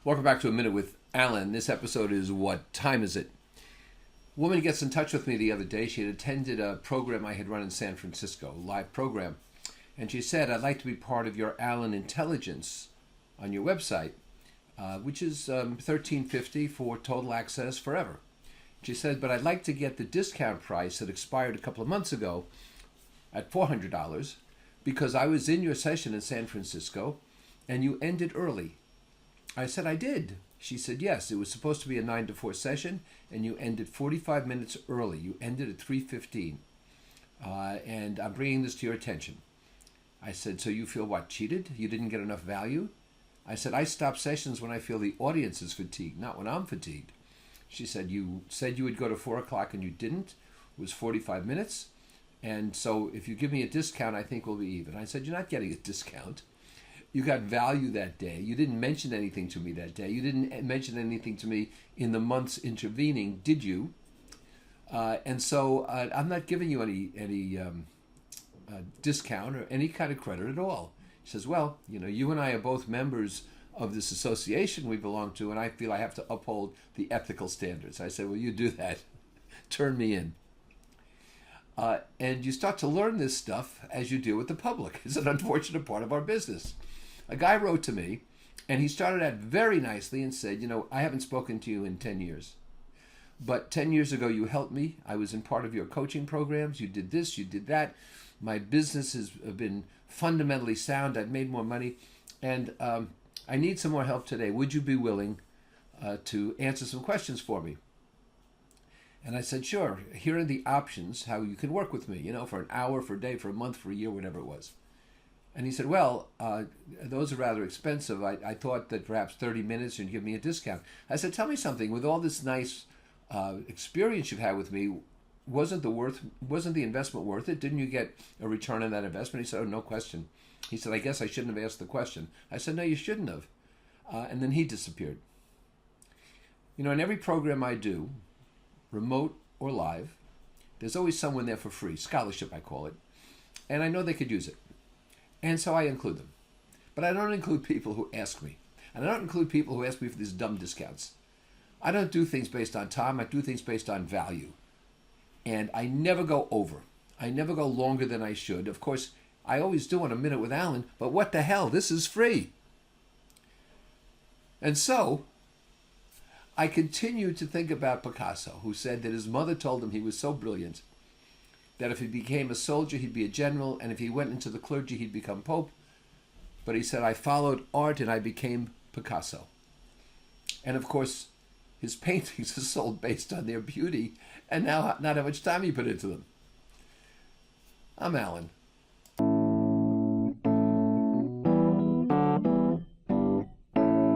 Welcome back to A Minute with Alan. This episode is What Time Is It? A woman gets in touch with me the other day. She had attended a program I had run in San Francisco, a live program. And she said, I'd like to be part of your Alan Intelligence on your website, which is $13.50 for total access forever. She said, but I'd like to get the discount price that expired a couple of months ago at $400 because I was in your session in San Francisco and you ended early. I said, I did. She said, yes, it was supposed to be a 9 to 4 session, and you ended 45 minutes early. You ended at 3:15. And I'm bringing this to your attention. I said, so you feel what, cheated? You didn't get enough value? I said, I stop sessions when I feel the audience is fatigued, not when I'm fatigued. She said you would go to 4 o'clock and you didn't. It was 45 minutes. And so if you give me a discount, I think we'll be even. I said, you're not getting a discount. You got value that day. You didn't mention anything to me that day. You didn't mention anything to me in the months intervening, did you? And so I'm not giving you any discount or any kind of credit at all. She says, well, you and I are both members of this association we belong to, and I feel I have to uphold the ethical standards. I said, well, you do that. Turn me in. And you start to learn this stuff as you deal with the public. It's an unfortunate part of our business. A guy wrote to me, and he started out very nicely and said, I haven't spoken to you in 10 years. But 10 years ago, you helped me. I was in part of your coaching programs. You did this, you did that. My business has been fundamentally sound. I've made more money. And I need some more help today. Would you be willing to answer some questions for me? And I said, sure. Here are the options, how you can work with me, for an hour, for a day, for a month, for a year, whatever it was. And he said, well, those are rather expensive. I thought that perhaps 30 minutes you'd give me a discount. I said, tell me something. With all this nice experience you've had with me, wasn't the investment worth it? Didn't you get a return on that investment? He said, oh, no question. He said, I guess I shouldn't have asked the question. I said, no, you shouldn't have. And then he disappeared. In every program I do, remote or live, there's always someone there for free, scholarship I call it, and I know they could use it. And so I include them. But I don't include people who ask me. And I don't include people who ask me for these dumb discounts. I don't do things based on time. I do things based on value. And I never go over. I never go longer than I should. Of course, I always do on A Minute with Alan, but what the hell? This is free. And so I continue to think about Picasso, who said that his mother told him he was so brilliant that if he became a soldier, he'd be a general, and if he went into the clergy, he'd become pope. But he said, I followed art and I became Picasso. And of course, his paintings are sold based on their beauty and now not how much time he put into them. I'm Alan.